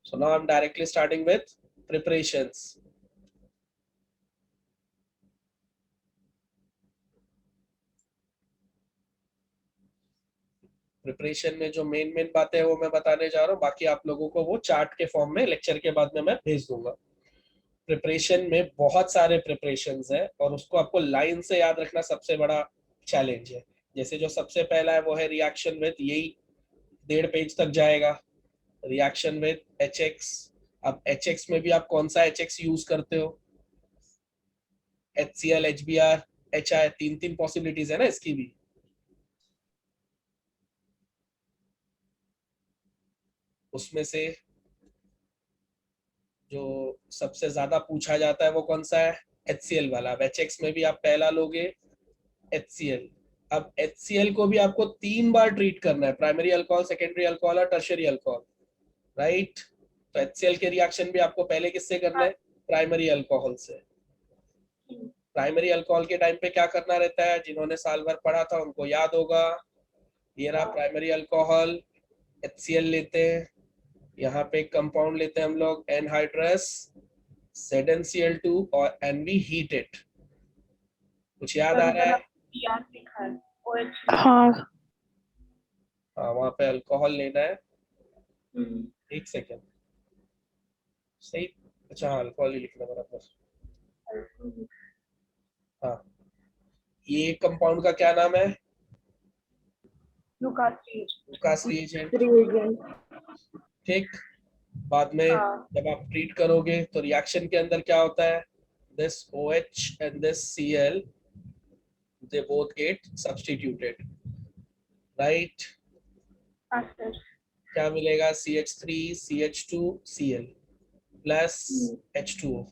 So now I'm directly starting with preparations. Preparation में जो main बातें हैं वो मैं बताने जा रहा हूँ, बाकी आप लोगों को वो चार्ट के फॉर्म में लेक्चर के बाद में मैं भेज दूंगा। प्रिपरेशन में बहुत सारे प्रिपरेशंस है और उसको आपको लाइन से याद रखना सबसे बड़ा चैलेंज है। जैसे जो सबसे पहला है वो है रिएक्शन विद, यही 1.5 पेज तक जाएगा। Reaction with HX। अब HX में भी आप कौन सा HX यूज करते हो, HCl, HBr, HI, तीन पॉसिबिलिटीज है ना इसकी भी। उसमें से जो सबसे ज्यादा पूछा जाता है वो कौन सा है, HCl वाला। अब HX में भी आप पहला लोगे HCl। अब HCl को भी आपको 3 बार ट्रीट करना है, प्राइमरी अल्कोहल, सेकेंडरी अल्कोहल और टर्शियरी अल्कोहल, राइट। तो HCl के रिएक्शन भी आपको पहले किससे करना है, प्राइमरी अल्कोहल से। प्राइमरी अल्कोहल के टाइम पे क्या करना रहता है, जिन्होंने साल भर पढ़ा था उनको याद होगा। ये रहा प्राइमरी अल्कोहल, HCl लेते हैं, यहाँ पे एक कंपाउंड लेते हैं हम लोग एनहाइड्रस ZnCl2 और एंड वी हीट इट। कुछ याद आ रहा है? हाँ हाँ, वहां पे अल्कोहल लेना है। एक सेकेंड, सही, अच्छा हाँ अल्कोहल ही लिखना बराबर। हाँ, ये कंपाउंड का क्या नाम है, लुकास रिएजेंट। ठीक, बाद में जब आप ट्रीट करोगे तो रिएक्शन के अंदर क्या होता है, this OH and this Cl they both get substituted, right? क्या मिलेगा, CH3 CH2 Cl plus H2O.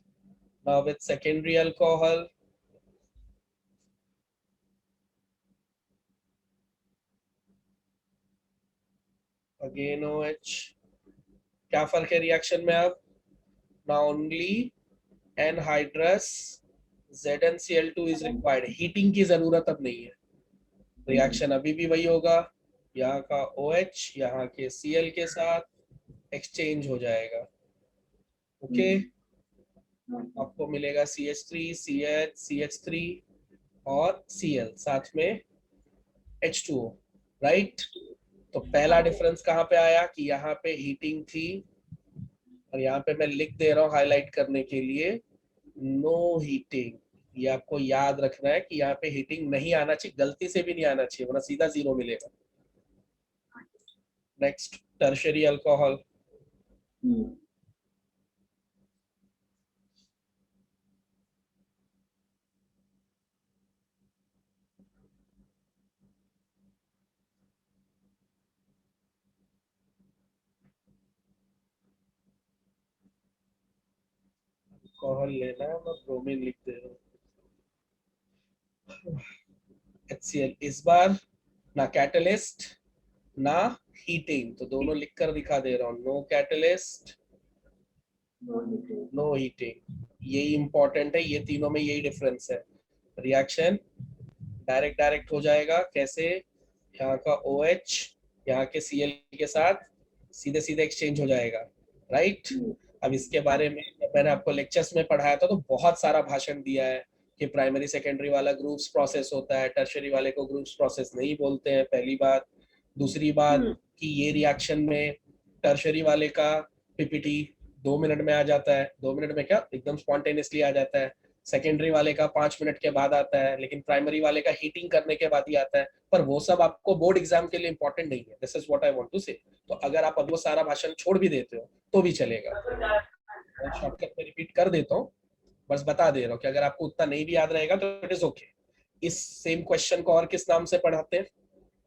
Now with secondary alcohol, again OH। क्या फर्क है रिएक्शन में अब, now only anhydrous ZnCl2 is required, heating की जरूरत अब नहीं है। रिएक्शन अभी भी वही होगा, यहाँ का OH यहाँ के Cl के साथ एक्सचेंज हो जाएगा। ओके, आपको मिलेगा CH3 CH CH3 और Cl साथ में H2O, राइट। तो पहला डिफरेंस कहाँ पे आया कि यहाँ पे हीटिंग थी और यहाँ पे मैं लिख दे रहा हूँ हाईलाइट करने के लिए, नो हीटिंग। ये आपको याद रखना है कि यहाँ पे हीटिंग नहीं आना चाहिए, गलती से भी नहीं आना चाहिए, वरना सीधा 0 मिलेगा। Next, tertiary alcohol. अल्कोहल लेना है, मैं ब्रोमीन लिख दे रहा हूँ। HCl, इस बार ना कैटलिस्ट ना हीटिंग, तो दोनों लिखकर दिखा दे रहा हूँ, नो कैटलिस्ट नो हीटिंग। यही इंपॉर्टेंट है, ये तीनों में यही डिफरेंस है। रिएक्शन डायरेक्ट हो जाएगा, कैसे, यहाँ का OH यहाँ के Cl के साथ सीधे सीधे एक्सचेंज हो जाएगा, राइट। अब इसके बारे में मैंने आपको लेक्चर्स में पढ़ाया था, तो बहुत सारा भाषण दिया है कि प्राइमरी सेकेंडरी वाला ग्रुप्स प्रोसेस होता है, टर्शियरी वाले को ग्रुप्स प्रोसेस नहीं बोलते हैं, पहली बात। दूसरी बात कि ये रिएक्शन में टर्शियरी वाले का PPT 2 मिनट में आ जाता है, 2 मिनट में क्या, एकदम स्पॉन्टेनियसली आ जाता है। सेकेंडरी वाले का 5 मिनट के बाद आता है, लेकिन प्राइमरी वाले का हीटिंग करने के बाद ही आता है। पर वो सब आपको बोर्ड एग्जाम के लिए इंपॉर्टेंट नहीं है, this is what I want to say. तो अगर आप अब वो सारा भाषण छोड़ भी देते हो तो भी चलेगा, मैं शॉर्टकट में रिपीट कर देता हूँ, बस बता दे रहा हूँ कि अगर आपको उतना नहीं भी याद रहेगा तो इट इज ओके। इस सेम क्वेश्चन को और किस नाम से पढ़ाते हैं,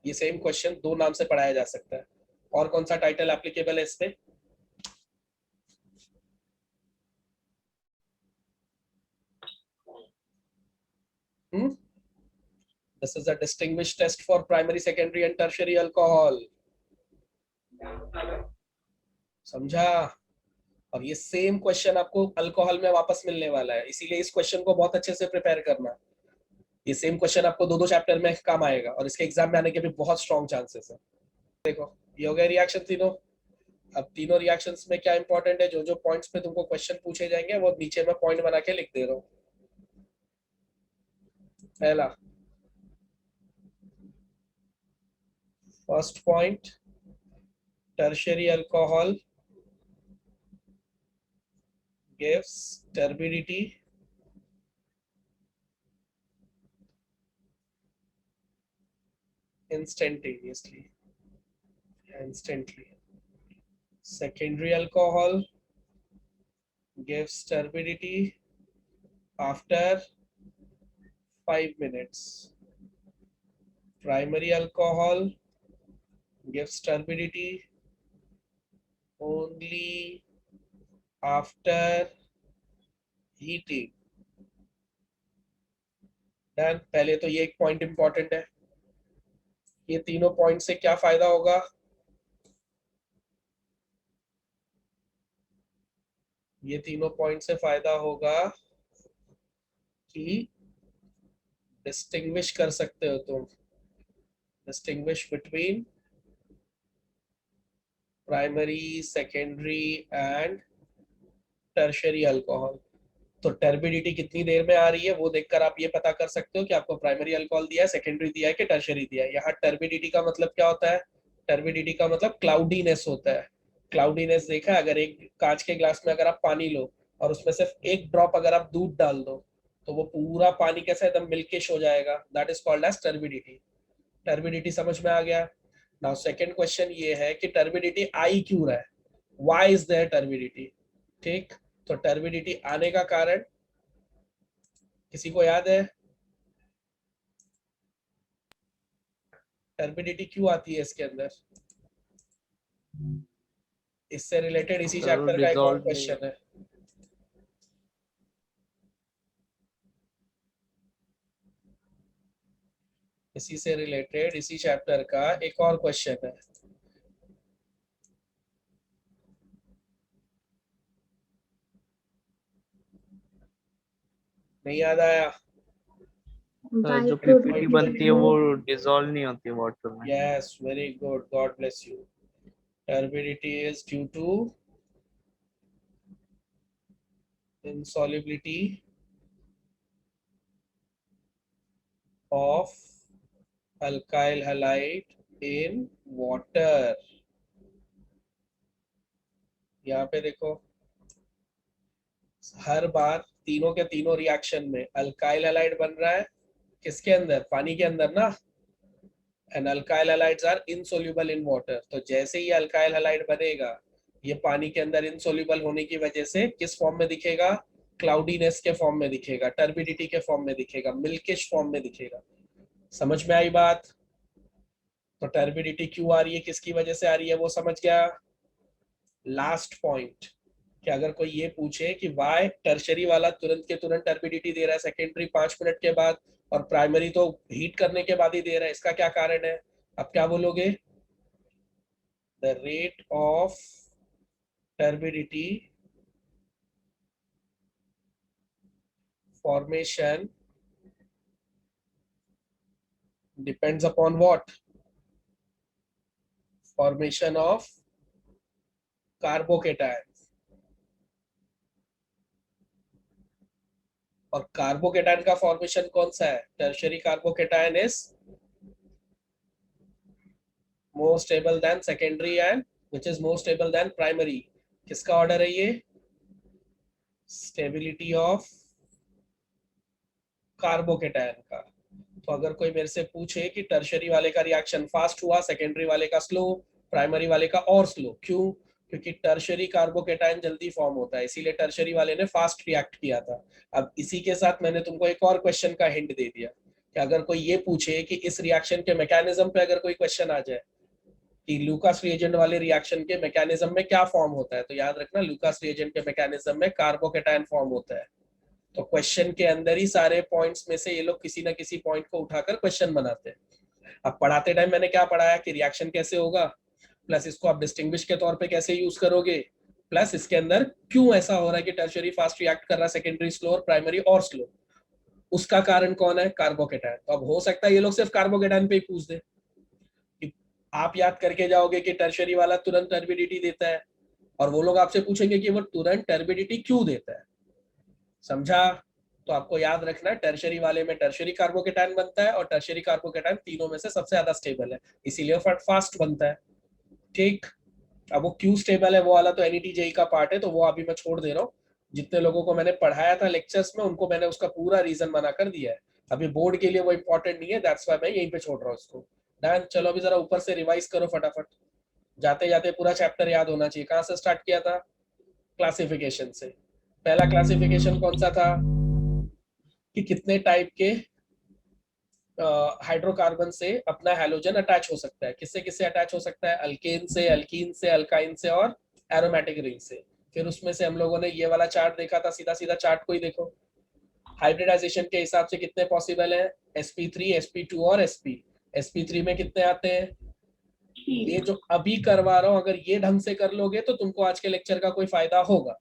ये सेम क्वेश्चन 2 नाम से पढ़ाया जा सकता है। और कौन सा टाइटल एप्लीकेबल है इस पे, This is a distinguished test for primary, secondary and tertiary alcohol. समझा? और ये सेम क्वेश्चन आपको अल्कोहल में वापस मिलने वाला है, इसीलिए इस क्वेश्चन को बहुत अच्छे से प्रिपेयर करना। ये सेम क्वेश्चन आपको 2-2 चैप्टर में काम आएगा और इसके एग्जाम में आने के भी बहुत स्ट्रॉन्ग चांसेस है। देखो, ये हो गया रिएक्शन तीनों। अब तीनों रिएक्शंस में क्या इंपॉर्टेंट है, जो जो पॉइंट्स पे तुमको क्वेश्चन पूछे जाएंगे वो नीचे में पॉइंट बना के लिख दे रहा हूँ। पहला, first point, tertiary alcohol gives turbidity instantly. Secondary alcohol gives turbidity after 5 minutes. Primary alcohol gives turbidity only after heating. Done. पहले तो ये एक पॉइंट इंपॉर्टेंट है, ये तीनों पॉइंट से क्या फायदा होगा, ये तीनों पॉइंट से फायदा होगा कि डिस्टिंग्विश कर सकते हो तुम, distinguish between primary, secondary and tertiary alcohol. तो टर्बिडिटी कितनी देर में आ रही है वो देखकर आप ये पता कर सकते हो कि आपको प्राइमरी अल्कोहल दिया है, सेकेंडरी दिया है कि टर्शियरी दिया है। यहाँ टर्बिडिटी का मतलब क्या होता है, टर्बिडिटी का मतलब क्लाउडीनेस होता है। क्लाउडीनेस देखा है, अगर एक कांच के ग्लास में अगर आप पानी लो और उसमें सिर्फ एक ड्रॉप अगर आप दूध डाल दो तो वो पूरा पानी कैसा एकदम मिल्किश हो जाएगा, that is called as turbidity. Turbidity समझ में आ गया। नाउ सेकंड क्वेश्चन ये है कि टर्बिडिटी आई क्यों रहा है, व्हाई इज देयर टर्बिडिटी। ठीक, तो टर्बिडिटी आने का कारण किसी को याद है, टर्बिडिटी क्यों आती है इसके अंदर, इससे रिलेटेड इसी चैप्टर का एक और डिसॉल्व नहीं, क्वेश्चन है। इसी से रिलेटेड इसी चैप्टर का एक और क्वेश्चन है। नहीं याद आया? जो पीपीटी बनती है वो डिसॉल्व नहीं होती वाटर में। Yes, very good, god bless you. Turbidity is due to insolubility of alkyl halide in water। यहाँ पे देखो, हर बार तीनों के तीनों रिएक्शन में अल्काइल हैलाइड बन रहा है, किसके अंदर, पानी के अंदर ना। And alkyl halides are insoluble in water. तो जैसे ही अल्काइल हैलाइड बनेगा ये पानी के अंदर इनसोल्यूबल होने की वजह से किस फॉर्म में दिखेगा, क्लाउडीनेस के फॉर्म में दिखेगा, टर्बिडिटी के फॉर्म में दिखेगा, मिल्किश फॉर्म में दिखेगा। समझ में आई बात? तो टर्बिडिटी क्यों आ रही है, किसकी वजह से आ रही है वो समझ गया। लास्ट पॉइंट, कि अगर कोई ये पूछे कि वाई टर्शरी वाला तुरंत के तुरंत टर्बिडिटी दे रहा है, सेकेंडरी 5 मिनट के बाद, और प्राइमरी तो हीट करने के बाद ही दे रहा है, इसका क्या कारण है, अब क्या बोलोगे, the rate of turbidity formation depends upon what, formation of carbocation. और कार्बोकेटायन का फॉर्मेशन कौन सा है, tertiary carbocation is more stable than secondary and which is more stable than primary। किसका ऑर्डर है ये, स्टेबिलिटी ऑफ कार्बोकेटायन का। तो अगर कोई मेरे से पूछे कि टर्शियरी वाले का रिएक्शन फास्ट हुआ, सेकेंडरी वाले का स्लो, प्राइमरी वाले का और स्लो, क्यों, क्योंकि टर्शियरी कार्बोकेटायन जल्दी फॉर्म होता है, इसीलिए टर्शियरी वाले ने फास्ट रिएक्ट किया था। अब इसी के साथ मैंने तुमको एक और क्वेश्चन का हिंट दे दिया कि अगर कोई ये पूछे कि इस रिएक्शन के मैकेनिज्म पे अगर कोई क्वेश्चन आ जाए कि लूकास रिएजेंट वाले रिएक्शन के मैकेनिज्म में क्या फॉर्म होता है, तो याद रखना लूकास रिएजेंट के मैकेनिज्म में कार्बोकेटायन फॉर्म होता है। तो क्वेश्चन के अंदर ही सारे पॉइंट्स में से ये लोग किसी ना किसी पॉइंट को उठाकर क्वेश्चन बनाते हैं। अब पढ़ाते टाइम मैंने क्या पढ़ाया कि रिएक्शन कैसे होगा, प्लस इसको आप डिस्टिंग्विश के तौर पे कैसे यूज करोगे, प्लस इसके अंदर क्यों ऐसा हो रहा है कि टर्शियरी फास्ट रिएक्ट कर रहा है, सेकेंडरी स्लो और प्राइमरी और स्लो, उसका कारण कौन है, कार्बोकेटायन। तो अब हो सकता है ये लोग सिर्फ कार्बोकेटायन पे ही पूछ दे कि आप याद करके जाओगे कि टर्शरी वाला तुरंत टर्बिडिटी देता है, और वो लोग आपसे पूछेंगे कि वो तुरंत टर्बिडिटी क्यों देता है। समझा? तो आपको याद रखना है टर्शरी वाले में टर्शरी कार्बोकेटायन बनता है, और टर्शरी कार्बोकेटायन तीनों में से सबसे ज्यादा स्टेबल है, इसीलिए फास्ट बनता है। ठीक, अब वो क्यों स्टेबल है वो वाला तो एनईटी जेई का पार्ट है, तो वो अभी मैं छोड़ दे रहा हूँ। जितने लोगों को मैंने पढ़ाया था लेक्चर्स में उनको मैंने उसका पूरा रीजन बना कर दिया है। अभी बोर्ड के लिए वो इंपॉर्टेंट नहीं है, दैट्स व्हाई मैं यहीं पे छोड़ रहा हूँ उसको। डन, चलो अभी जरा ऊपर से रिवाइज करो फटाफट, जाते जाते पूरा चैप्टर याद होना चाहिए। कहाँ से स्टार्ट किया था? क्लासिफिकेशन से। पहला क्लासिफिकेशन कौन सा था? कि कितने टाइप के हाइड्रोकार्बन से अपना हैलोजन अटैच हो सकता है। किससे किससे अटैच हो सकता है? अल्केन से, अल्कीन से, अल्काइन से और एरोमेटिक रिंग से। फिर उसमें से हम लोगों ने ये वाला चार्ट देखा था, सीधा सीधा चार्ट को ही देखो। हाइब्रिडाइजेशन के हिसाब से कितने पॉसिबल है? sp3, sp2 और sp। sp3 में कितने आते हैं? ये जो अभी करवा रहा हूँ, अगर ये ढंग से कर लोगे तो तुमको आज के लेक्चर का कोई फायदा होगा।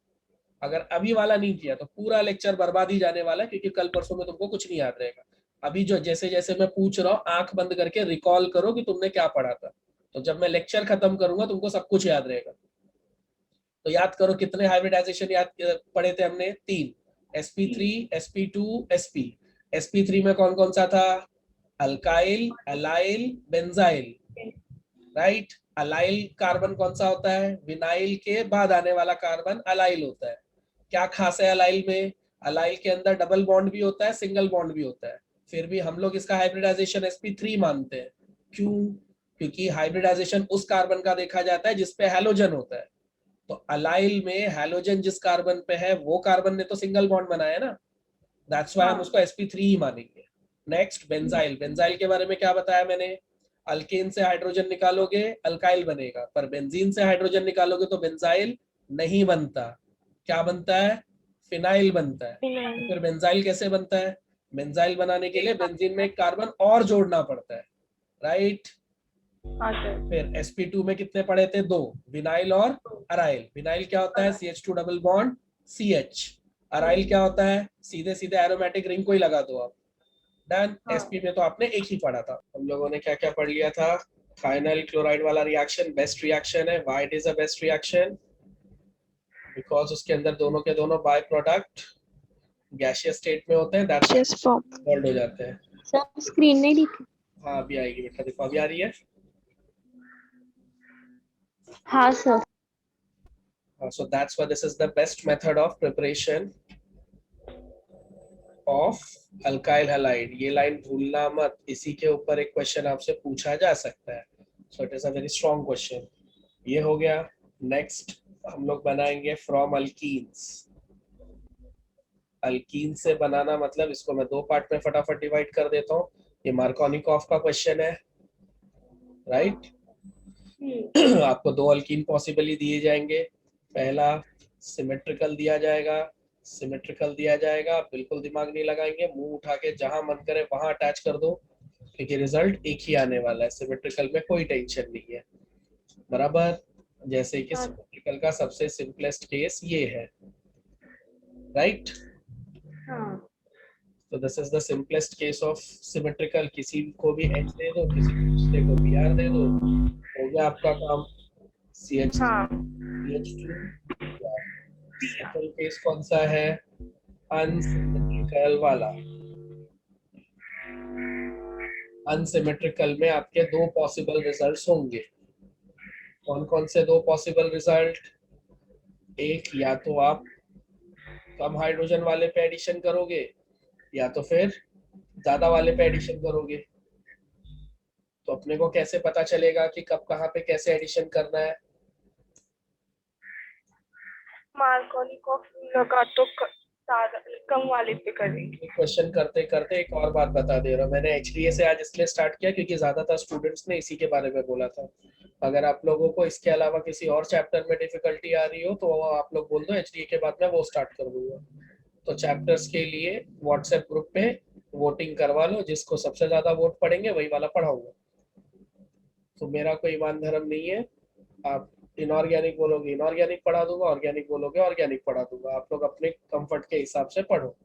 अगर अभी वाला नहीं किया तो पूरा लेक्चर बर्बाद ही जाने वाला है, क्योंकि कल परसों में तुमको कुछ नहीं याद रहेगा। अभी जो जैसे जैसे मैं पूछ रहा हूँ आंख बंद करके रिकॉल करो कि तुमने क्या पढ़ा था, तो जब मैं लेक्चर खत्म करूंगा तुमको सब कुछ याद रहेगा। तो याद करो कितने हाइब्रिडाइजेशन याद पढ़े थे हमने? 3, sp3, sp2, sp। sp3 में कौन कौन सा था? Alkyl, allyl, benzyl. Right, allyl carbon कौन सा होता है? विनाइल के बाद आने वाला कार्बन अलाइल होता है। क्या खास है अलाइल में? अलाइल के अंदर डबल बॉन्ड भी होता है, सिंगल बॉन्ड भी होता है। फिर भी हम लोग इसका हाइब्रिडाइजेशन sp3 मानते हैं। क्यों? क्योंकि हाइब्रिडाइजेशन उस कार्बन का देखा जाता है जिसपे हैलोजन होता है। तो अलाइल में हैलोजन जिस कार्बन पे है वो कार्बन ने तो सिंगल बॉन्ड बनाया ना, दैट्स व्हाई हम उसको sp3 ही मानेंगे। Next benzyl. बेंजाइल के बारे में क्या बताया मैंने? अल्केन से हाइड्रोजन निकालोगे अल्काइल बनेगा, पर बेंजीन से हाइड्रोजन निकालोगे तो बेंजाइल नहीं बनता। क्या बनता है? फिनाइल बनता है। तो फिर बेंजाइल कैसे बनता है? बेंजाइल बनाने के लिए बेंजीन में एक कार्बन और जोड़ना पड़ता है। राइट, फिर sp2 में कितने पढ़े थे? 2, विनाइल और अराइल। विनाइल क्या होता है? CH2 double bond CH। Aryl क्या होता है? सीधे सीधे एरोमेटिक रिंग को ही लगा दो आप। डन। sp में तो आपने एक ही पढ़ा था। हम लोगों ने क्या क्या पढ़ लिया था? फाइनल क्लोराइड वाला रिएक्शन बेस्ट रिएक्शन है। Why it is a best reaction? Because उसके अंदर दोनों के दोनों बाय प्रोडक्ट गैसियस स्टेट में होते हैं, दैट्स सॉल्व हो जाते हैं। सर स्क्रीन नहीं दिख। हाँ अभी आएगी बेटा, देखो अभी आ रही है। हाँ sir. So that's why this is the best method of preparation of alkyl halide। ये लाइन भूलना मत, इसी के ऊपर एक क्वेश्चन आपसे पूछा जा सकता है। So it is a very strong question। ये हो गया। नेक्स्ट हम लोग बनाएंगे फ्रॉम अल्कीन्स। अल्कीन से बनाना मतलब, इसको मैं दो पार्ट में फटाफट डिवाइड कर देता हूँ। ये मार्कोनिकॉफ का क्वेश्चन है। राइट, आपको दो अल्कीन पॉसिबली दिए जाएंगे। पहला सिमेट्रिकल दिया जाएगा, सिमेट्रिकल दिया जाएगा, बिल्कुल दिमाग नहीं लगाएंगे, मुंह उठा के जहां मन करे वहां अटैच कर दो, क्योंकि रिजल्ट एक ही आने वाला है। सिमेट्रिकल में कोई टेंशन नहीं है, बराबर। जैसे कि सिमेट्रिकल का सबसे सिंपलेस्ट केस ये है। राइट, तो this is the simplest case of symmetrical. किसी को भी H दे दो, किसी दूसरे को Br दे दो, हो गया आपका काम। CH2 सेकंड केस कौन सा है? अनसिमेट्रिकल वाला। अनसिमेट्रिकल में आपके दो पॉसिबल रिजल्ट्स होंगे। कौन कौन से दो पॉसिबल रिजल्ट? एक, या तो आप कम हाइड्रोजन वाले पे एडिशन करोगे, या तो फिर ज्यादा वाले पे एडिशन करोगे। तो अपने को कैसे पता चलेगा कि कब कहाँ पे कैसे एडिशन करना है? मार्कोनिकॉफ लगा तो कम वाले पे करेंगे। क्वेश्चन करते करते एक और बात बता दे रहा हूँ, मैंने HDA से आज इसलिए स्टार्ट किया क्योंकि ज्यादातर स्टूडेंट्स ने इसी के बारे में बोला था। अगर आप लोगों को इसके अलावा किसी और चैप्टर में डिफिकल्टी आ रही हो तो आप लोग बोल दो, HDA के बाद मैं वो स्टार्ट कर दूंगा। तो चैप्टर्स के लिए व्हाट्सएप ग्रुप पे वोटिंग करवा लो, जिसको सबसे ज्यादा वोट पड़ेंगे वही वाला पढ़ाऊंगा। तो मेरा कोई ईमान धर्म नहीं है। आप इनऑर्गेनिक बोलोगे इनऑर्गेनिक पढ़ा दूंगा, ऑर्गेनिक बोलोगे ऑर्गेनिक पढ़ा दूंगा। आप लोग अपने कंफर्ट के हिसाब से पढ़ो।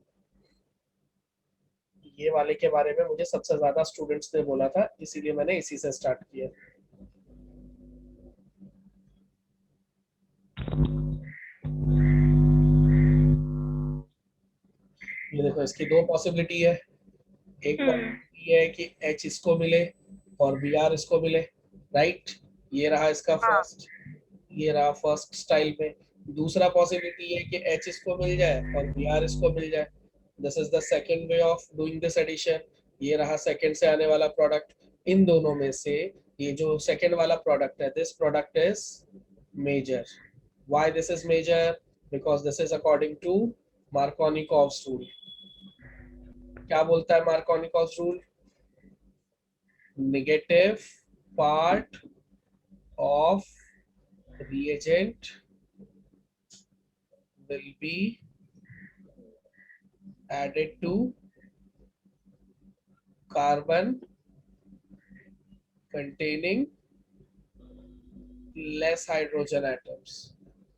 ये वाले के बारे में मुझे सबसे ज्यादा स्टूडेंट्स ने बोला था, इसीलिए मैंने इसी से स्टार्ट किया। देखो इसकी दो पॉसिबिलिटी है, एक पॉसिबिलिटी है कि H इसको मिले और Br इसको मिले, राइट, ये रहा इसका फर्स्ट, ये रहा फर्स्ट स्टाइल में। दूसरा पॉसिबिलिटी है कि H इसको मिल जाए और Br इसको मिल जाए, this is the second way of doing this addition, ये रहा सेकंड से आने वाला प्रोडक्ट। इन दोनों में से ये जो सेकंड वाला प्रोडक्ट है, this product is major. Why this is major? Because this is according to Markovnikov's rule. क्या बोलता है Markovnikov's rule? Negative part of reagent will be added to carbon containing less hydrogen atoms।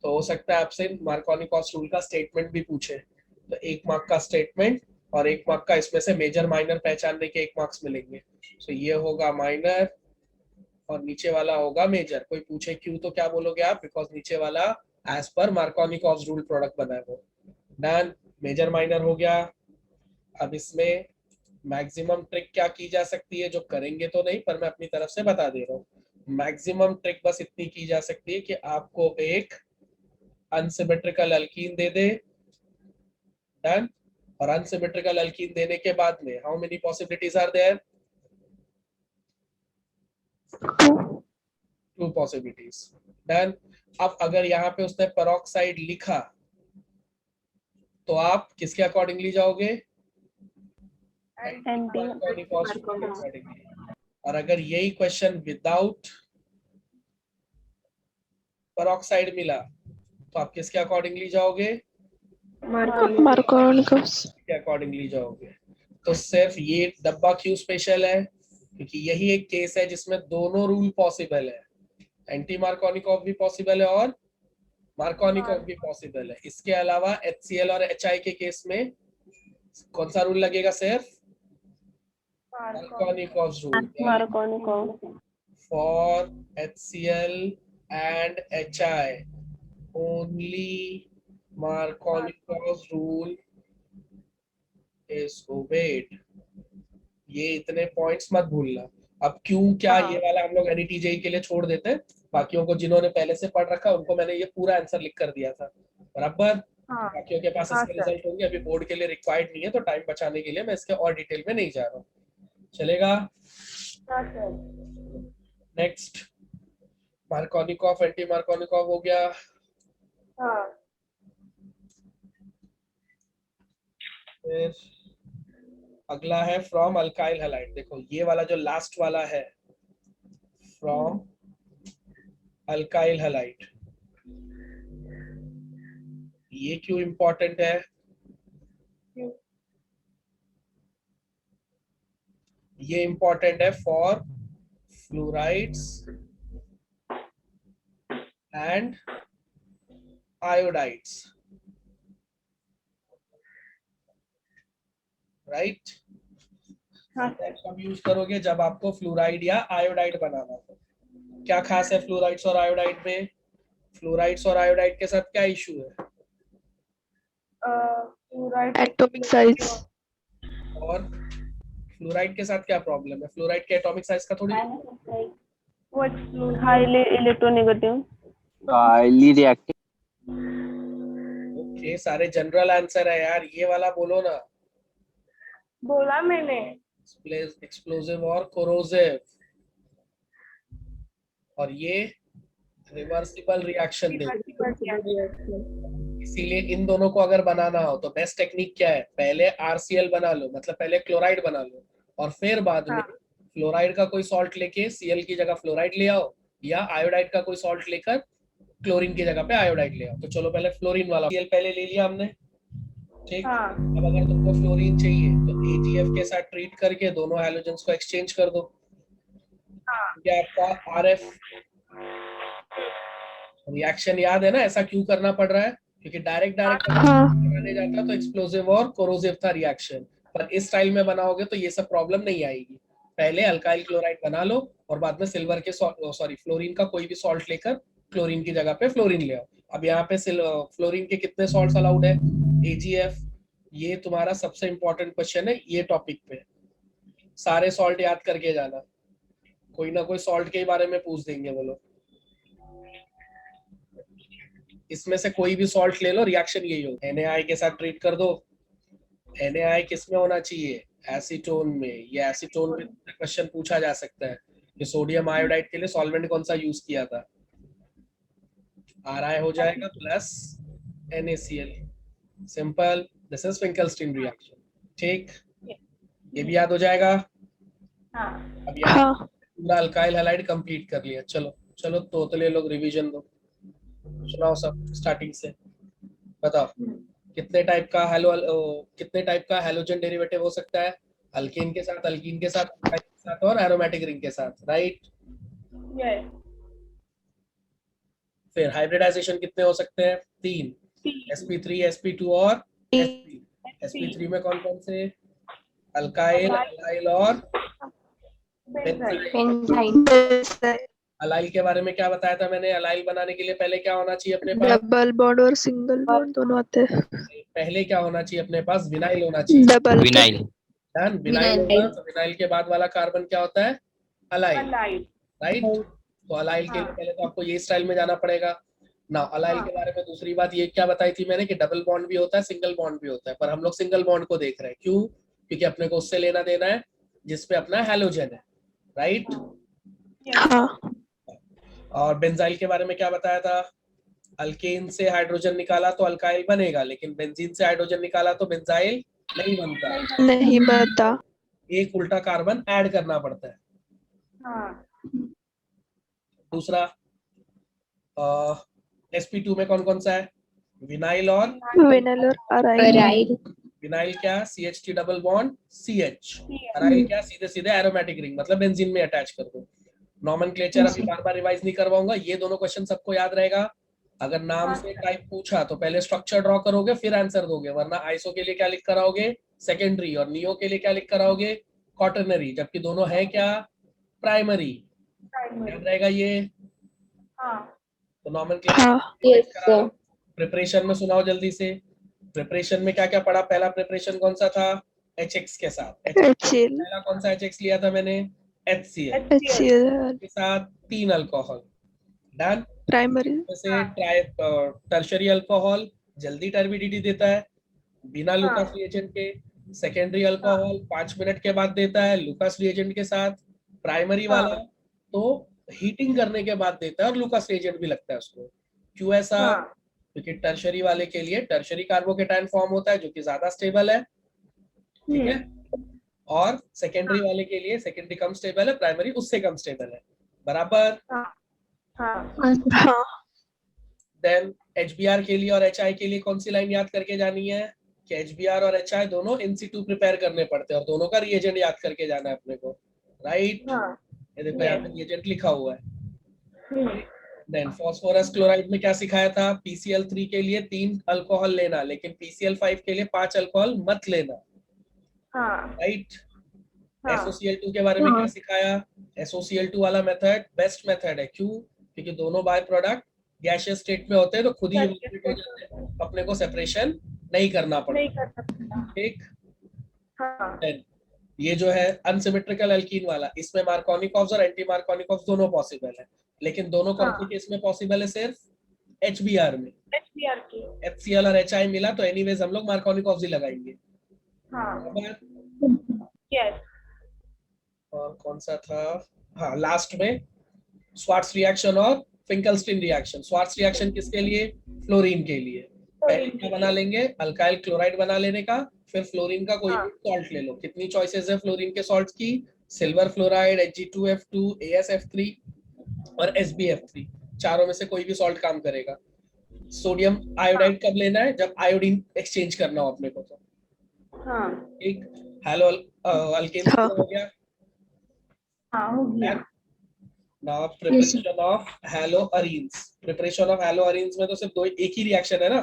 तो हो सकता है आपसे Markovnikov's rule का statement भी पूछे, तो 1 मार्क का स्टेटमेंट और 1 मार्क का इसमें से मेजर माइनर पहचानने के 1 मार्क्स मिलेंगे। तो ये होगा माइनर और नीचे वाला होगा मेजर। कोई पूछे क्यों तो क्या बोलोगे आप? बिकॉज नीचे वाला as per Markovnikov's rule product बना है वो। डन, मेजर माइनर हो गया। अब इसमें मैक्सिमम ट्रिक क्या की जा सकती है, जो करेंगे तो नहीं पर मैं अपनी तरफ से बता दे रहा हूँ। मैक्सिमम ट्रिक बस इतनी की जा सकती है कि आपको एक अनसिमेट्रिकल अल्कीन दे दे, डन, और अनसिमेट्रिकल अल्कीन देने के बाद में how many possibilities are there? 2 possibilities, done. अब अगर यहाँ पे उसने पेरोक्साइड लिखा तो आप किसके अकॉर्डिंगली जाओगे? और अगर यही क्वेश्चन विदाउट पेरोक्साइड मिला तो आप किसके अकॉर्डिंगली जाओगे? मार्कोनिकॉव्स के अकॉर्डिंगली जाओगे। तो सिर्फ ये डब्बा क्यों स्पेशल है? क्योंकि यही एक केस है जिसमें दोनों रूल पॉसिबल है, एंटी मार्कोनिकॉव भी पॉसिबल है और मार्कोनिकॉव भी पॉसिबल है। इसके अलावा HCl और HI के केस में कौन सा रूल लगेगा? सिर्फ Markovnikov rule. For HCl and HI only Markovnikov rule is obeyed. ये इतने पॉइंट्स मत भूलना। अब क्यों क्या ये वाला हम लोग NET-JEE के लिए छोड़ देते हैं, बाकियों को जिन्होंने पहले से पढ़ रखा उनको मैंने ये पूरा आंसर लिख कर दिया था, बराबर। बाकियों के पास इसके रिजल्ट होंगे, अभी बोर्ड के लिए रिक्वायर्ड नहीं है, तो टाइम बचाने के लिए मैं इसके और डिटेल में नहीं जा रहा हूँ, चलेगा। नेक्स्ट मार्कोनिकॉव, एंटी मार्कोनिकॉव हो गया। फिर अगला है फ्रॉम अल्काइल हैलाइड। देखो ये वाला जो लास्ट वाला है, फ्रॉम अल्काइल हैलाइड, ये क्यों इंपॉर्टेंट है? ये इंपॉर्टेंट है for fluorides and iodides, right. कब यूज करोगे? जब आपको फ्लोराइड या आयोडाइड बनाना हो। क्या खास है फ्लोराइड्स और आयोडाइड में? फ्लोराइड्स और आयोडाइड के साथ क्या इशू है? Atomic size. और फ्लोराइड के साथ क्या प्रॉब्लम है? फ्लोराइड के एटॉमिक साइज का थोड़ी, highly electronegative, highly reactive. Okay, सारे जनरल आंसर है यार, ये वाला बोलो ना। बोला मैंने, एक्सप्लोसिव और कोरोसिव, और ये रिवर्सिबल रिएक्शन देगा। इसीलिए इन दोनों को अगर बनाना हो तो बेस्ट टेक्निक क्या है? पहले RCl बना लो, मतलब पहले क्लोराइड बना लो, और फिर बाद में फ्लोराइड का कोई सॉल्ट लेके Cl की जगह फ्लोराइड ले आओ, या आयोडाइड का कोई सॉल्ट लेकर क्लोरीन की जगह पे आयोडाइड ले आओ। तो चलो पहले फ्लोरीन वाला Cl पहले ले लिया हमने, ठीक। अब अगर तुमको फ्लोरीन चाहिए तो AgF के साथ ट्रीट करके दोनों हैलोजेंस को एक्सचेंज कर दो। क्या आपका RF रिएक्शन याद है ना? ऐसा क्यों करना पड़ रहा है? क्योंकि डायरेक्ट बनाने जाता तो एक्सप्लोसिव और कोरोसिव था रिएक्शन, पर इस स्टाइल में बनाओगे तो ये सब प्रॉब्लम नहीं आएगी। पहले अल्काइल क्लोराइड बना लो और बाद में सिल्वर के फ्लोरीन का कोई भी सॉल्ट लेकर क्लोरीन की जगह पे फ्लोरीन ले आओ। अब यहाँ पे फ्लोरीन के कितने सॉल्ट्स अलाउड है? AgF, ये तुम्हारा सबसे इंपॉर्टेंट क्वेश्चन है ये टॉपिक पे। सारे सॉल्ट याद करके जाना, कोई ना कोई सॉल्ट के बारे में पूछ देंगे वो लोग। इसमें से कोई भी सॉल्ट ले लो, रिएक्शन यही होगा, NaI के साथ ट्रीट कर दो। NaI किस में होना चाहिए? एसीटोन में। ये एसीटोन में क्वेश्चन पूछा जा सकता है कि सोडियम आयोडाइड के लिए सॉल्वेंट कौन सा यूज किया था। Ri हो जाएगा plus NaCl, simple. This is Finkelstein reaction. ठीक, ये भी याद हो जाएगा। अब यहाँ पूरा अल्काइल हैलाइड कंप्लीट कर लिया। चलो चलो तोतले लोग रिवीजन दो, सुनाओ सब स्टार्टिंग से। बताओ कितने टाइप का हैलोजन डेरिवेटिव हो सकता है? अल्केन के साथ, अल्कीन के साथ, अल्काइल के साथ और एरोमेटिक रिंग के साथ, राइट। फिर हाइब्रिडाइजेशन कितने हो सकते हैं? 3, sp3, sp2 और sp। sp3 में कौन कौन से? अल्काइल, अलाइल और बेंजाइल। अलाइल के बारे में क्या बताया था मैंने? अलाइल बनाने के लिए पहले क्या होना चाहिए अपने पास? डबल बॉन्ड और सिंगल बॉन्ड दोनों आते हैं। पहले क्या होना चाहिए अपने पास? विनाइल होना चाहिए। Double vinyl. डन, विनाइल होगा तो विनाइल के बाद वाला कार्बन क्या होता है? Allyl, right. तो अलाइल के लिए पहले तो आपको ये स्टाइल में जाना पड़ेगा ना। अलाइल के बारे में दूसरी बात ये क्या बताई थी मैंने कि डबल बॉन्ड भी होता है, सिंगल बॉन्ड भी होता है, पर हम लोग सिंगल बॉन्ड को देख रहे हैं। क्यों? क्योंकि अपने को उससे लेना देना है जिसपे अपना हैलोजन है, राइट। हाँ। और बेंजाइल के बारे में क्या बताया था? अल्केन से हाइड्रोजन निकाला तो अल्काइल बनेगा, लेकिन बेंजीन से हाइड्रोजन निकाला तो बेंजाइल नहीं बनता, नहीं बता। एक उल्टा कार्बन ऐड करना पड़ता है। दूसरा sp2 में कौन कौन सा है? विनाइल और विनाइल और अराइल। विनाइल क्या? CH3 double bond CH। Aryl क्या? सीधे सीधे एरोमेटिक रिंग, मतलब बेंजीन में अटैच कर दो। नॉमेनक्लेचर अभी बार बार रिवाइज नहीं करवाऊंगा, ये दोनों क्वेश्चन सबको याद रहेगा। अगर नाम से टाइप पूछा तो पहले स्ट्रक्चर ड्रॉ करोगे फिर आंसर दोगे, वरना आइसो के लिए क्या लिख कर आओगे? सेकेंडरी, और नियो के लिए क्या लिख कर आओगे? क्वाटरनरी, जबकि दोनों है क्या? प्राइमरी। याद रहेगा ये। तो नॉमेनक्लेचर प्रिपरेशन में सुनाओ जल्दी से। प्रिपरेशन में क्या क्या पढ़ा? पहला प्रिपरेशन कौन सा था? HX के साथ। पहला कौन सा HX लिया था मैंने? HCl के साथ 3 अल्कोहल। डन। प्राइमरी से टर्शरी अल्कोहल जल्दी टर्बिडिटी देता है बिना लुकास रिएजेंट के। सेकेंडरी अल्कोहल 5 मिनट के बाद देता है लुकास रिएजेंट के साथ। प्राइमरी वाला तो हीटिंग करने के बाद देता है और लुकास रिएजेंट भी लगता है उसको। क्यों ऐसा? क्योंकि टर्शरी वाले के लिए टर्शरी कार्बोकेटाइन फॉर्म होता है जो कि ज्यादा स्टेबल है, ठीक है। और सेकेंडरी वाले के लिए सेकेंडरी कम स्टेबल है, प्राइमरी उससे कम स्टेबल है, बराबर। देन HBr के लिए और HI के लिए कौन सी लाइन याद करके जानी है? कि HBr और HI दोनों in situ प्रिपेयर करने पड़ते हैं और दोनों का रिएजेंट याद करके जाना है अपने को, राइट। ये देखो यहाँ पे रिएजेंट लिखा हुआ है। देन फास्फोरस क्लोराइड में क्या सिखाया था? PCl3 के लिए 3 अल्कोहल लेना, लेकिन PCl5 के लिए 5 अल्कोहल मत लेना, राइट। SOCl2 के बारे में क्या सिखाया? SOCl2 वाला मेथड बेस्ट मेथड है। क्यों? क्योंकि दोनों बाय प्रोडक्ट गैसियस स्टेट में होते हैं तो खुद ही इवैपोरेट हो जाते हैं, अपने को सेपरेशन नहीं करना पड़ता, ठीक। ये जो है अनसिमेट्रिकल एल्कीन वाला, इसमें मार्कोनिकॉव्स और एंटी मार्कोनिकॉव्स दोनों पॉसिबल है, लेकिन दोनों कौन से केस में पॉसिबल है? सिर्फ HBr में। HCl और HI मिला तो एनीवेज हम लोग मार्कोनिकॉव्स ही लगाएंगे। और कौन सा था? हाँ, लास्ट में स्वार्ट्स रिएक्शन और फिंकलस्टीन रिएक्शन। स्वार्ट्स रिएक्शन किसके लिए? फ्लोरीन के लिए। पहले क्या बना लेंगे? अल्काइल क्लोराइड बना लेने का, फिर फ्लोरीन का कोई भी सॉल्ट ले लो। कितनी चॉइसेस है फ्लोरीन के सॉल्ट्स की? सिल्वर फ्लोराइड, Hg2F2, AsF3 और SbF3, चारों में से कोई भी सॉल्ट काम करेगा। सोडियम आयोडाइड कब लेना है? जब आयोडीन एक्सचेंज करना हो अपने को तो, ठीक। हेलो अल्केन हो गया। Now preparation of haloarenes. Preparation of haloarenes में तो सिर्फ दो एक ही रिएक्शन है ना?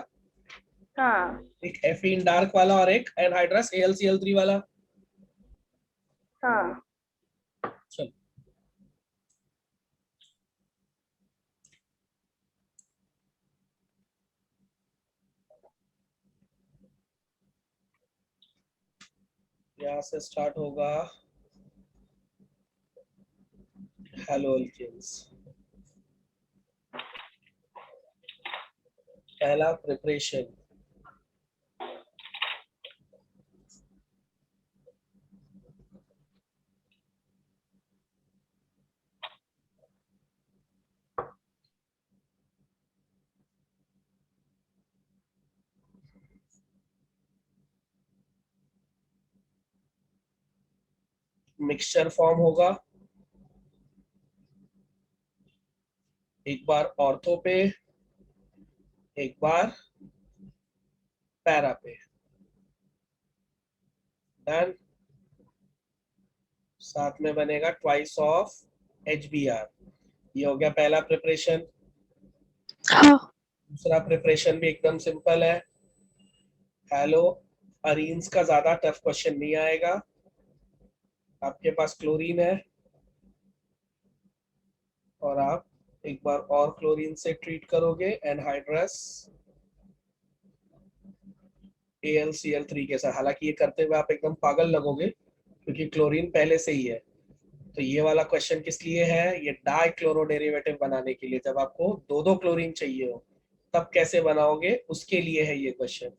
एक एफीन डार्क वाला और एक एनहाइड्रस AlCl3 वाला। चलो यहाँ से स्टार्ट होगा हेलो अल्केन्स। पहला प्रिपरेशन, मिक्सचर फॉर्म होगा, एक बार ऑर्थो पे, एक बार पैरा पे। डन। साथ में बनेगा ट्वाइस ऑफ HBr। ये हो गया पहला प्रिपरेशन। हाँ। दूसरा प्रिपरेशन भी एकदम सिंपल है। हेलो अरीन्स का ज्यादा टफ क्वेश्चन नहीं आएगा। आपके पास क्लोरीन है और आप एक बार और क्लोरीन से ट्रीट करोगे एनहाइड्रस AlCl3 के साथ। हालांकि ये करते हुए आप एकदम पागल लगोगे क्योंकि क्लोरीन पहले से ही है। तो ये वाला क्वेश्चन किस लिए है? ये डाइक्लोरो डेरिवेटिव बनाने के लिए। जब आपको दो दो क्लोरीन चाहिए हो तब कैसे बनाओगे, उसके लिए है ये क्वेश्चन।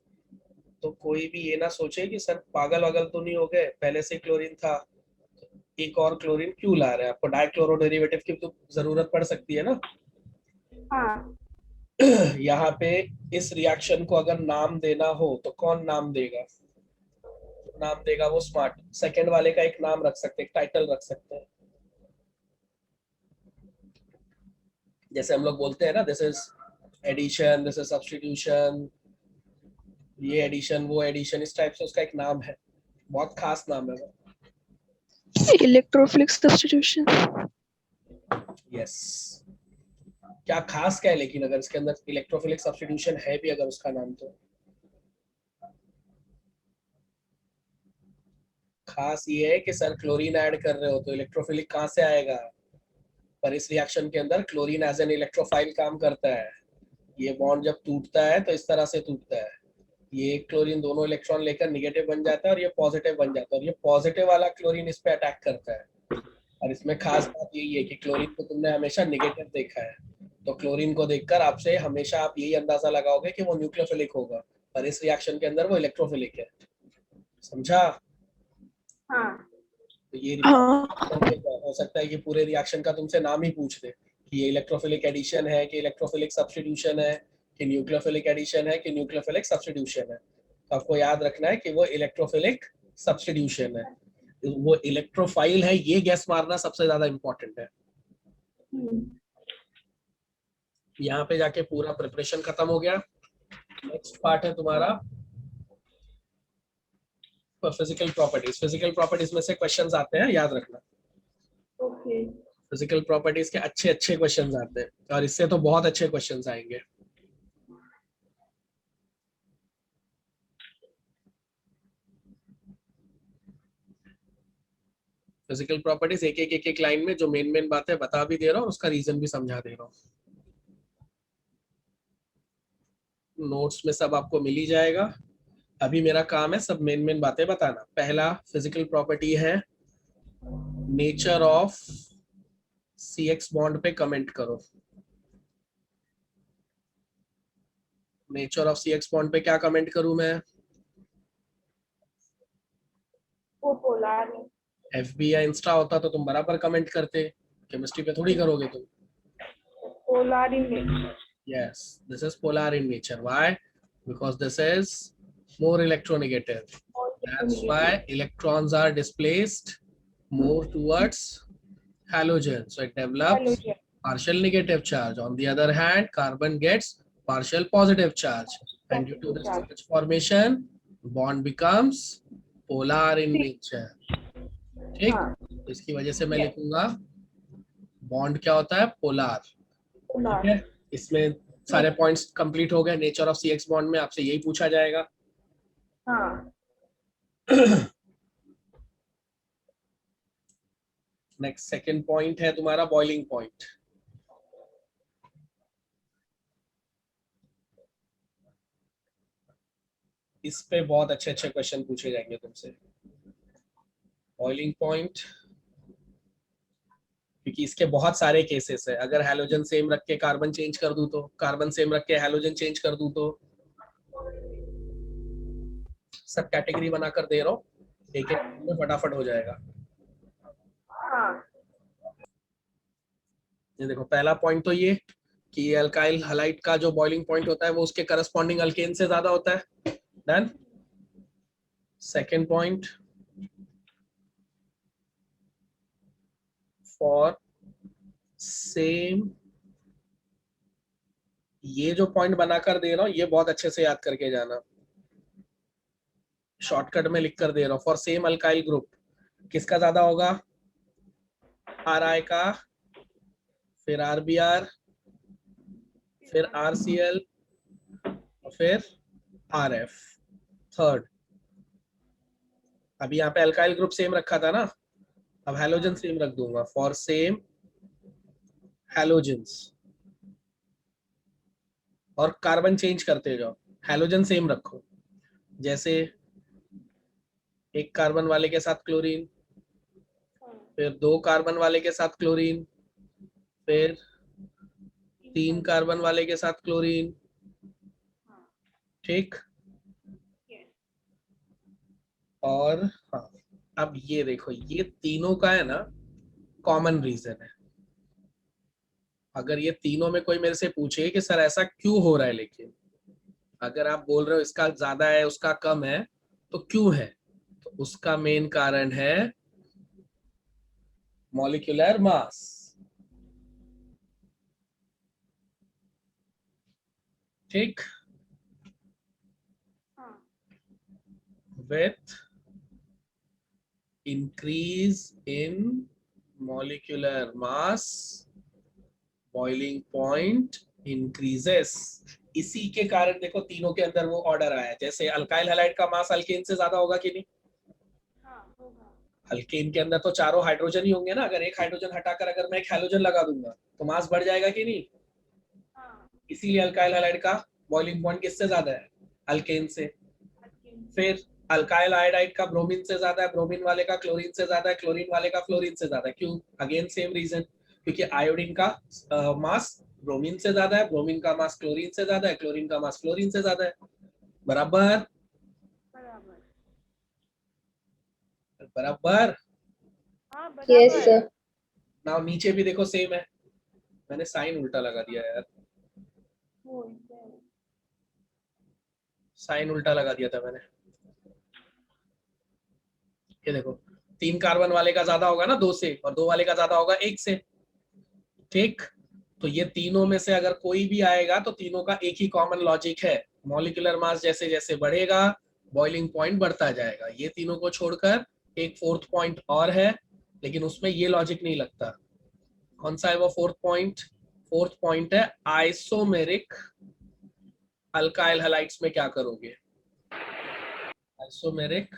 तो कोई भी ये ना सोचे कि सर पागल वागल तो नहीं हो गए, पहले से क्लोरीन था, एक और क्लोरीन क्यों ला रहे हैं? आपको डाइक्लोरो डेरिवेटिव की तो जरूरत पड़ सकती है ना। हाँ। यहाँ पे इस रिएक्शन को अगर नाम देना हो तो कौन नाम देगा? नाम देगा वो स्मार्ट। सेकंड वाले का एक नाम रख सकते हैं, एक टाइटल रख सकते हैं। जैसे हम लोग बोलते हैं ना, this is addition, this is substitution, ये एडिशन वो एडिशन, इस टाइप से उसका एक नाम है, बहुत खास नाम है वो। Electrophilic substitution. यस। क्या खास क्या है लेकिन अगर इसके अंदर इलेक्ट्रोफिलिक सब्स्टिट्यूशन है भी अगर उसका नाम, तो खास ये है कि सर क्लोरीन ऐड कर रहे हो तो इलेक्ट्रोफिलिक कहाँ से आएगा? पर इस रिएक्शन के अंदर क्लोरीन एज एन इलेक्ट्रोफाइल काम करता है। ये बॉन्ड जब टूटता है तो इस तरह से टूटता है, ये क्लोरीन दोनों इलेक्ट्रॉन लेकर निगेटिव बन जाता है और ये पॉजिटिव बन जाता है, और ये पॉजिटिव वाला क्लोरीन इस पे अटैक करता है। और इसमें खास बात यही है कि क्लोरीन को तुमने हमेशा निगेटिव देखा है, तो क्लोरीन को देखकर आपसे हमेशा आप यही अंदाजा लगाओगे कि वो न्यूक्लियोफिलिक होगा, पर इस रिएक्शन के अंदर वो इलेक्ट्रोफिलिक है। समझा? हाँ। तो ये हाँ। हो सकता है कि पूरे रिएक्शन का तुमसे नाम ही पूछ दे कि ये इलेक्ट्रोफिलिक एडिशन है कि इलेक्ट्रोफिलिक सब्स्टिट्यूशन है कि न्यूक्लियोफिलिक एडिशन है कि न्यूक्लियोफिलिक सब्स्टिट्यूशन है। तो आपको याद रखना है कि वो इलेक्ट्रोफिलिक सब्स्टिट्यूशन है। वो इलेक्ट्रोफाइल है ये गैस मारना सबसे ज्यादा इंपॉर्टेंट है। यहाँ पे जाके पूरा प्रिपरेशन खत्म हो गया। नेक्स्ट पार्ट है तुम्हारा फिजिकल प्रॉपर्टीज। फिजिकल प्रॉपर्टीज में से क्वेश्चंस आते हैं, याद रखना। ओके। फिजिकल प्रॉपर्टीज के अच्छे अच्छे क्वेश्चंस आते हैं और इससे तो बहुत अच्छे क्वेश्चंस आएंगे। फिजिकल प्रॉपर्टीज एक एक लाइन में जो मेन बातें बता भी दे रहा हूँ, उसका रीजन भी समझा दे रहा हूँ। नोट्स में सब आपको मिल ही जाएगा। अभी मेरा काम है सब मेन बातें बताना। पहला फिजिकल प्रॉपर्टी है नेचर ऑफ CX बॉन्ड पे कमेंट करो। नेचर ऑफ CX बॉन्ड पे क्या कमेंट करूं मैं? वो पोलर है। FB या इंस्टा होता तो तुम बराबर कमेंट करते, केमिस्ट्री पे थोड़ी करोगे तुम। Polar in nature. Yes, this is polar in nature. Why? Because this is more electronegative. That's why electrons are displaced more towards halogen. So it develops halogen. partial negative charge. On the other hand, carbon gets partial positive charge. And due to this charge formation, bond becomes polar in nature. ठीक? हाँ। इसकी वजह से मैं लिखूंगा bond क्या होता है? पोलार। ठीक है, इसमें सारे पॉइंट्स कंप्लीट हो गए। नेचर ऑफ CX बॉन्ड में आपसे यही पूछा जाएगा। हाँ। नेक्स्ट सेकंड पॉइंट है तुम्हारा बॉइलिंग पॉइंट। इस पे बहुत अच्छे अच्छे क्वेश्चन पूछे जाएंगे तुमसे। बॉइलिंग पॉइंट, क्योंकि इसके बहुत सारे केसेस है। अगर हैलोजन सेम रख के कार्बन चेंज कर दूं तो, कार्बन सेम रख के हैलोजन चेंज कर दूं तो, सब कैटेगरी बनाकर दे रहा हूँ, एक एक में फटाफट हो जाएगा। हाँ, ये देखो पहला पॉइंट तो ये कि अल्काइल हैलाइड का जो बॉइलिंग पॉइंट होता है वो उसके करस्पॉन्डिंग अल्केन से ज्यादा होता है। Done. Second point, for same, ये जो पॉइंट बनाकर दे रहा हूँ ये बहुत अच्छे से याद करके जाना, शॉर्टकट में लिख कर दे रहा हूँ। फॉर सेम अल्काइल ग्रुप किसका ज्यादा होगा? आर का, फिर आरबीआर, फिर आरसीएल, फिर आरएफ थर्ड। अभी यहाँ पे अल्काइल ग्रुप सेम रखा था ना, अब हैलोजन सेम रख दूंगा। फॉर सेम हैलोजेंस, और कार्बन चेंज करते जाओ, हैलोजन सेम रखो। जैसे एक कार्बन वाले के साथ क्लोरीन, फिर 2 कार्बन वाले के साथ क्लोरीन, फिर 3 कार्बन वाले के साथ क्लोरीन। ठीक। और हाँ, अब ये देखो ये तीनों का है ना कॉमन रीजन है। अगर ये तीनों में कोई मेरे से पूछे कि सर ऐसा क्यों हो रहा है, लेकिन अगर आप बोल रहे हो इसका ज्यादा है उसका कम है, तो क्यों है? तो उसका मेन कारण है मॉलिक्यूलर मास। ठीक। With increase in molecular mass boiling point increases. इसी के कारण देखो तीनों के अंदर वो ऑर्डर आया है। जैसे अल्काइल हैलाइड का मास अल्केन से ज्यादा होगा कि नहीं? अल्केन के अंदर तो चारों हाइड्रोजन ही होंगे ना। अगर एक हाइड्रोजन हटाकर अगर मैं एक हैलोजन लगा दूंगा तो मास बढ़ जाएगा कि नहीं? इसीलिए अल्काइल हैलाइड का बॉइलिंग पॉइंट किससे ज्यादा है? अल्केन से। फिर अल्काइल आयोडाइड का ब्रोमीन से ज्यादा है, ब्रोमीन वाले का क्लोरीन से ज्यादा है, क्लोरीन वाले का फ्लोरीन से ज्यादा है। क्यों? अगेन सेम रीजन, क्योंकि आयोडीन का मास ब्रोमीन से ज्यादा है, ब्रोमीन का मास क्लोरीन से ज्यादा है, क्लोरीन का मास फ्लोरीन से ज्यादा है। बराबर बराबर। Yes sir. ना नीचे भी देखो सेम है, मैंने साइन उल्टा लगा दिया यार, साइन उल्टा लगा दिया था मैंने। ये देखो 3 कार्बन वाले का ज्यादा होगा ना 2 से, और 2 वाले का ज्यादा होगा 1 से। ठीक। तो ये तीनों में से अगर कोई भी आएगा तो तीनों का एक ही कॉमन लॉजिक है, मॉलिक्यूलर मास जैसे जैसे बढ़ेगा बॉइलिंग पॉइंट बढ़ता जाएगा। ये तीनों को छोड़कर एक फोर्थ पॉइंट और है, लेकिन उसमें ये लॉजिक नहीं लगता। कौन सा है वो फोर्थ पॉइंट? फोर्थ पॉइंट है आइसोमेरिक अल्काइल हैलाइड्स में क्या करोगे? Isomeric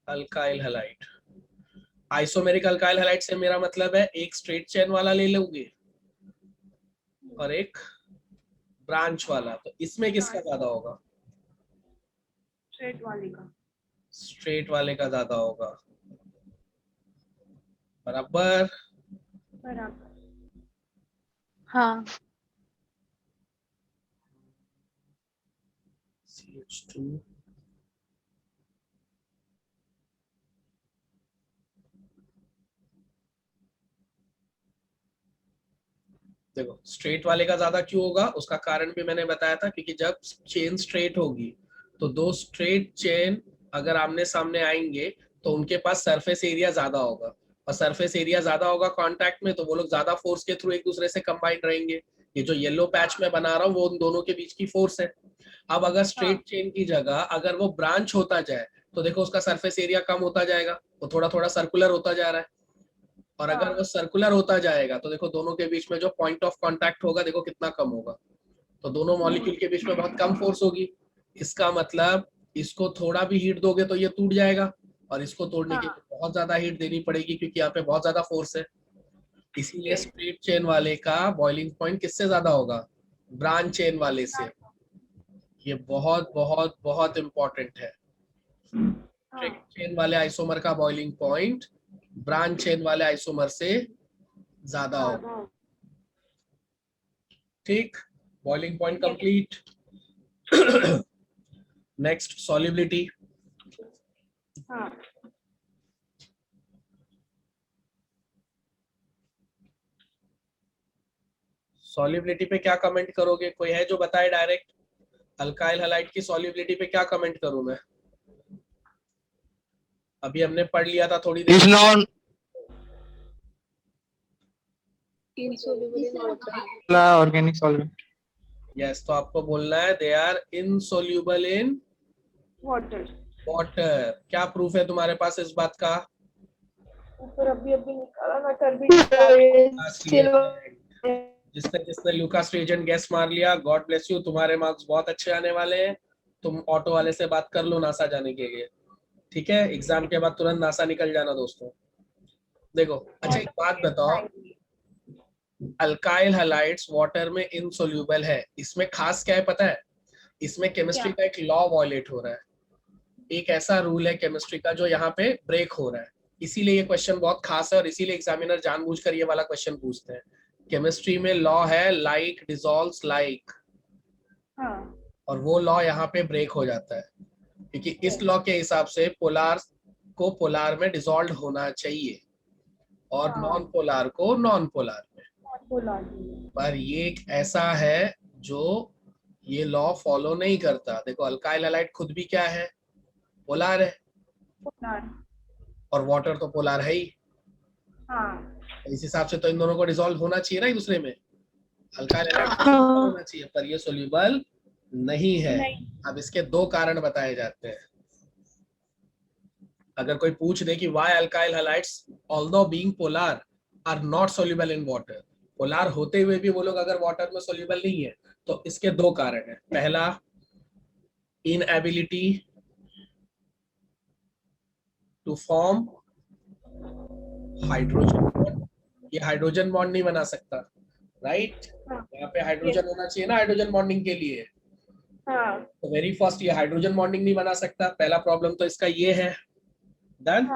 alkyl halide. Isomeric alkyl halide से मेरा मतलब है एक स्ट्रेट चेन वाला ले लोगे और एक ब्रांच वाला। तो इसमें किसका ज्यादा होगा? स्ट्रेट वाले का। स्ट्रेट वाले का ज्यादा होगा। बराबर बराबर। हाँ। CH2 देखो स्ट्रेट वाले का ज्यादा क्यों होगा, उसका कारण भी मैंने बताया था। क्योंकि जब चेन स्ट्रेट होगी तो 2 स्ट्रेट चेन अगर आमने सामने आएंगे तो उनके पास सरफेस एरिया ज्यादा होगा, और सरफेस एरिया ज्यादा होगा कांटेक्ट में, तो वो लोग ज्यादा फोर्स के थ्रू एक दूसरे से कंबाइंड रहेंगे। ये जो येलो पैच में बना रहा हूँ वो उन दोनों के बीच की फोर्स है। अब अगर स्ट्रेट चेन की जगह अगर वो ब्रांच होता जाए तो देखो उसका सरफेस एरिया कम होता जाएगा, वो थोड़ा थोड़ा सर्कुलर होता जा रहा है। और अगर वो सर्कुलर होता जाएगा तो देखो दोनों के बीच में जो पॉइंट ऑफ कांटेक्ट होगा देखो कितना कम होगा। तो दोनों मॉलिक्यूल के बीच में बहुत कम फोर्स होगी। इसका मतलब इसको थोड़ा भी हीट दोगे तो ये टूट जाएगा, और इसको तोड़ने के लिए बहुत ज्यादा हीट देनी पड़ेगी क्योंकि यहाँ पे बहुत ज्यादा फोर्स है। इसीलिए स्ट्रेट चेन वाले का बॉइलिंग पॉइंट किससे ज्यादा होगा? ब्रांच चेन वाले से। ये बहुत बहुत बहुत इंपॉर्टेंट है। हाँ चेन वाले आइसोमर का बॉइलिंग पॉइंट ब्रांच चेन वाले आइसोमर से ज्यादा हो। हाँ ठीक, boiling point Yes. Complete. Next solubility. हाँ सॉल्युबिलिटी पे क्या कमेंट करोगे? कोई है जो बताए डायरेक्ट? अल्काइल हैलाइड की सॉल्युबिलिटी पे क्या कमेंट करूं मैं? अभी हमने पढ़ लिया था थोड़ी देर। Is non insoluble in water. Organic solvent. Yes, तो आपको बोलना है they are insoluble in water. Water. क्या प्रूफ है तुम्हारे पास इस बात का? ऊपर अभी अभी निकाला ना कर भी Still जिसने जिसने लूकास रिएजेंट गैस मार लिया, गॉड ब्लेस यू, तुम्हारे मार्क्स बहुत अच्छे आने वाले हैं। तुम ऑटो वाले से बात कर लो नासा जाने के लिए, ठीक है? एग्जाम के बाद तुरंत नासा निकल जाना दोस्तों। देखो, अच्छा एक बात बताओ, अल्काइल हैलाइड्स वाटर में इनसोल्यूबल है, इसमें खास क्या है पता है? इसमें केमिस्ट्री का एक लॉ वॉयलेट हो रहा है, एक ऐसा रूल है केमिस्ट्री का जो यहाँ पे ब्रेक हो रहा है। इसीलिए ये क्वेश्चन बहुत खास है और इसीलिए एग्जामिनर जानबूझकर ये वाला क्वेश्चन पूछते हैं। केमिस्ट्री में लॉ है लाइक डिसॉल्व्स लाइक, और वो लॉ यहाँ पे ब्रेक हो जाता है, क्योंकि इस लॉ के हिसाब से पोलार को पोलार में डिसॉल्व होना चाहिए और नॉन पोलार को नॉन पोलार में। पर ये एक ऐसा है जो ये लॉ फॉलो नहीं करता। देखो, अल्काइल हैलाइड खुद भी क्या है? पोलार है, और वाटर तो पोलार है ही। इस हिसाब से तो इन दोनों को डिसॉल्व होना चाहिए ना एक दूसरे में। अल्काइल हैलाइड होना चाहिए, पर ये सोल्यूबल नहीं है। अब इसके दो कारण बताए जाते हैं। अगर कोई पूछ दे कि why alkyl halides although being polar are not soluble in water, polar होते हुए भी वो लोग अगर वाटर में सोल्यूबल नहीं है, तो इसके दो कारण है। पहला, inability to form hydrogen bond. ये हाइड्रोजन बॉन्ड नहीं बना सकता, राइट? यहाँ पे हाइड्रोजन होना चाहिए ना हाइड्रोजन बॉन्डिंग के लिए। तो वेरी फर्स्ट, ये हाइड्रोजन बॉन्डिंग नहीं बना सकता, पहला प्रॉब्लम तो इसका ये है। डन।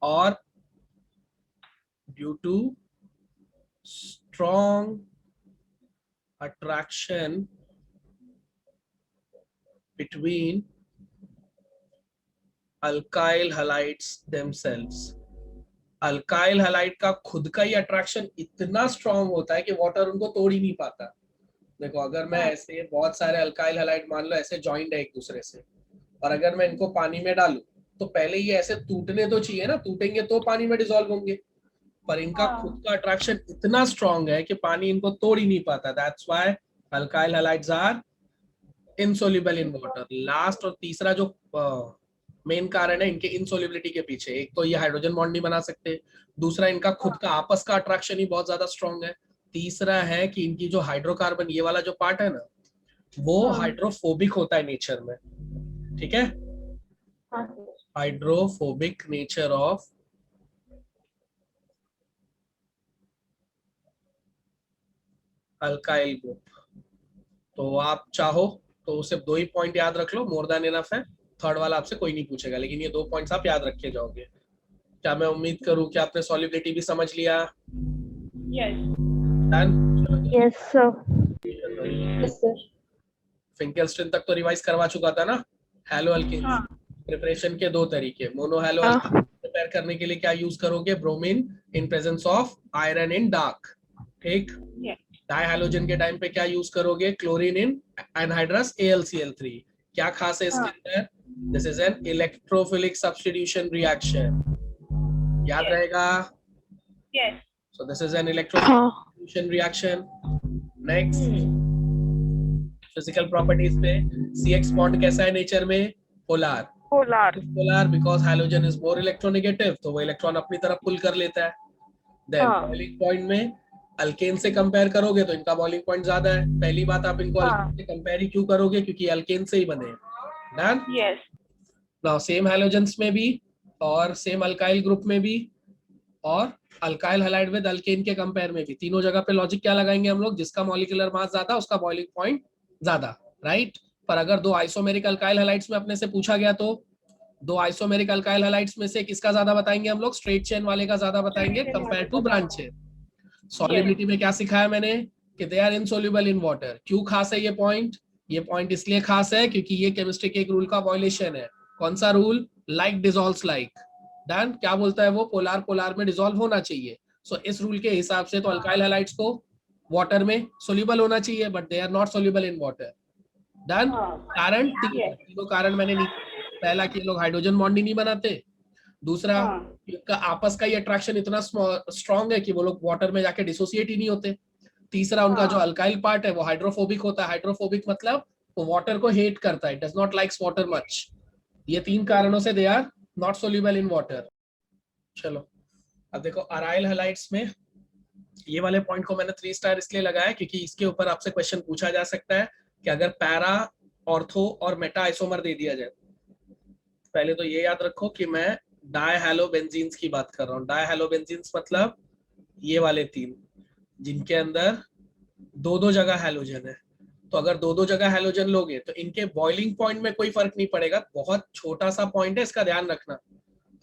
और due to strong attraction between alkyl halides themselves, alkyl halide का खुद का ही अट्रैक्शन इतना स्ट्रॉन्ग होता है कि वाटर उनको तोड़ ही नहीं पाता। देखो, अगर मैं ऐसे बहुत सारे अल्काइल हैलाइड मान लो ऐसे जॉइंट है एक दूसरे से, और अगर मैं इनको पानी में डालूं तो पहले ये ऐसे टूटने तो चाहिए ना, टूटेंगे तो पानी में डिसॉल्व होंगे, पर इनका खुद का अट्रैक्शन इतना स्ट्रॉन्ग है कि पानी इनको तोड़ ही नहीं पाता। That's why alkyl halides are insoluble in water. Last और तीसरा जो मेन कारण है इनके इनसोल्युबिलिटी के पीछे, एक तो ये हाइड्रोजन बॉन्ड नहीं बना सकते, दूसरा इनका खुद का आपस का अट्रैक्शन ही बहुत ज्यादा स्ट्रॉन्ग है, तीसरा है कि इनकी जो हाइड्रोकार्बन ये वाला जो पार्ट है ना, वो हाइड्रोफोबिक होता है नेचर में, ठीक है? Hydrophobic nature of alkyl group. तो आप चाहो तो सिर्फ दो ही पॉइंट याद रख लो, मोर देन इनफ है। थर्ड वाला आपसे कोई नहीं पूछेगा, लेकिन ये दो पॉइंट्स आप याद रखे जाओगे। क्या मैं उम्मीद करूं कि आपने सॉल्युबिलिटी भी समझ लिया? Done. Yes sir. Yes, sir. फिंकेल्स्टीन तक तो रिवाइज करवा चुका था ना? हैलो अल्केन प्रिपरेशन के दो तरीके। मोनो हैलो अल्केन प्रिपेयर करने के लिए क्या यूज करोगे? Bromine in presence of iron in dark, ठीक? डाई हैलोजन के टाइम पे क्या यूज करोगे? क्लोरीन इन एनहाइड्रस AlCl3। क्या खास है इसके अंदर? This is an electrophilic substitution reaction, याद रहेगा? So this is an electrophilic substitution reaction. Next, physical properties पे CX bond कैसा है नेचर में? Polar. Polar because hydrogen is more electronegative, तो वो इलेक्ट्रॉन अपनी तरफ पुल कर लेता है। देन बॉइलिंग पॉइंट में अल्केन से कंपेयर करोगे तो इनका बॉइलिंग पॉइंट ज्यादा है। पहली बात, आप इनको अल्केन से कंपेयर ही क्यों करोगे? क्योंकि अल्केन से ही बने। डन। नाउ सेम हैलोजेंस में भी और सेम अल्काइल ग्रुप में भी और अल्काइल हैलाइड विद अल्केन के कंपेयर में भी, तीनों जगह पे लॉजिक क्या लगाएंगे हम लोग? जिसका मॉलिक्यूलर मास ज्यादा उसका बॉइलिंग पॉइंट ज्यादा, राइट? पर अगर दो आइसोमेरिक अल्काइल हैलाइड्स में अपने से पूछा गया तो दो आइसोमेरिक अल्काइल हैलाइड्स में से किसका ज्यादा बताएंगे हम लोग? स्ट्रेट चेन वाले का ज्यादा बताएंगे compare to branch chain. Solubility में क्या सिखाया मैंने कि they are insoluble in water. क्यों खास है ये पॉइंट? ये पॉइंट इसलिए खास है क्योंकि ये केमिस्ट्री के एक रूल का वायलेशन है। कौन सा rule? Like dissolves like. Done. क्या बोलता है वो? पोलार पोलार में डिसॉल्व होना चाहिए। सो इस रूल के हिसाब से तो अल्काइल हैलाइड्स को वाटर में सोल्यूबल होना चाहिए, but they are not soluble in water. Done. कारण तीनों कारण मैंने नहीं। पहला कि लोग हाइड्रोजन बॉन्ड ही नहीं बनाते, दूसरा इनका आपस का ही अट्रैक्शन इतना स्ट्रांग है कि वो लोग वाटर में जाके डिसोसिएट ही नहीं होते, तीसरा उनका जो अल्काइल पार्ट है वो हाइड्रोफोबिक होता है। हाइड्रोफोबिक मतलब वो वाटर को हेट करता है, does not likes water much. ये तीन कारणों से they are not soluble in water. चलो अब देखो अराइल हैलाइड्स में ये वाले पॉइंट को मैंने 3 स्टार इसलिए लगाया क्योंकि इसके ऊपर आपसे क्वेश्चन पूछा जा सकता है कि अगर पैरा, ऑर्थो और मेटा आइसोमर दे दिया जाए। पहले तो ये याद रखो कि मैं डायहैलोबेंजीन्स की बात कर रहा हूँ। डायहैलोबेंजीन्स मतलब ये वाले तीन जिनके अंदर दो दो जगह हैलोजन है। तो अगर दो दो जगह हैलोजन लोगे तो इनके बॉइलिंग पॉइंट में कोई फर्क नहीं पड़ेगा। बहुत छोटा सा पॉइंट है, इसका ध्यान रखना।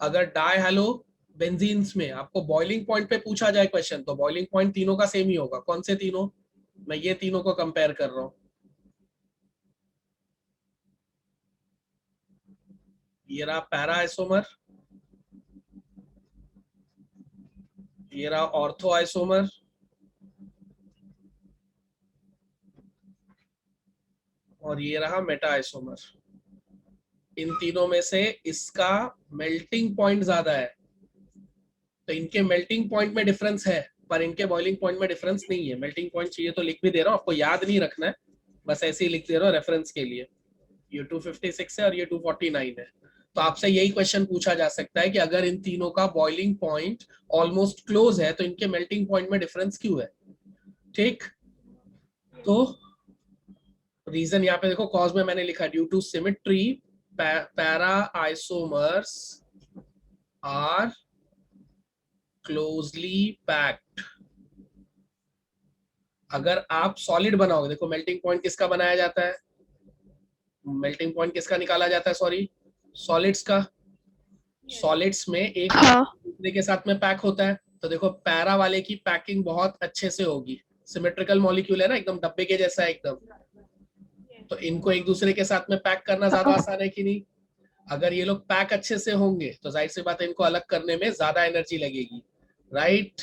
अगर डायहैलोबेंजीन्स में आपको बॉइलिंग पॉइंट पे पूछा जाए क्वेश्चन तो बॉइलिंग पॉइंट तीनों का सेम ही होगा। कौन से तीनों? मैं ये तीनों को कंपेयर कर रहा हूँ। ये रहा पैरा आइसोमर, ये रहा ऑर्थो आइसोमर, और ये रहा मेटा आइसोमर। इन तीनों में से इसका मेल्टिंग पॉइंट ज्यादा है, तो इनके मेल्टिंग पॉइंट में डिफरेंस है पर इनके बॉइलिंग पॉइंट में डिफरेंस नहीं है। मेल्टिंग पॉइंट चाहिए तो लिख भी दे रहा हूँ, आपको याद नहीं रखना है, बस ऐसे ही लिख दे रहा हूँ रेफरेंस के लिए। ये 256 है और ये 249 है। तो आपसे यही क्वेश्चन पूछा जा सकता है कि अगर इन तीनों का बॉइलिंग पॉइंट ऑलमोस्ट क्लोज है तो इनके मेल्टिंग पॉइंट में डिफरेंस क्यों है? ठीक, तो रीजन यहाँ पे देखो, कॉज में मैंने लिखा due to symmetry para isomers are closely packed. अगर आप सॉलिड बनाओगे, देखो मेल्टिंग पॉइंट किसका बनाया जाता है? मेल्टिंग पॉइंट किसका निकाला जाता है? सॉरी, सॉलिड्स का। सॉलिड्स में एक दूसरे के साथ में पैक होता है, तो देखो पैरा वाले की पैकिंग बहुत अच्छे से होगी, सिमेट्रिकल मॉलिक्यूल है ना, एकदम डब्बे के जैसा एकदम। तो इनको एक दूसरे के साथ में पैक करना ज्यादा आसान है कि नहीं? अगर ये लोग पैक अच्छे से होंगे तो जाहिर सी बात है इनको अलग करने में ज्यादा एनर्जी लगेगी, राइट?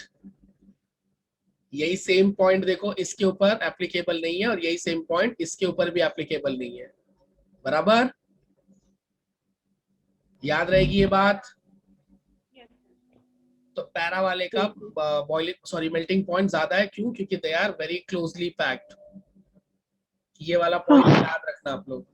यही सेम पॉइंट देखो इसके ऊपर एप्लीकेबल नहीं है और यही सेम पॉइंट इसके ऊपर भी एप्लीकेबल नहीं है, बराबर? याद रहेगी ये बात? तो पैरा वाले का बॉइलिंग मेल्टिंग पॉइंट ज्यादा है, क्यों? क्योंकि they are very closely packed. ये वाला पॉइंट याद रखना आप लोग।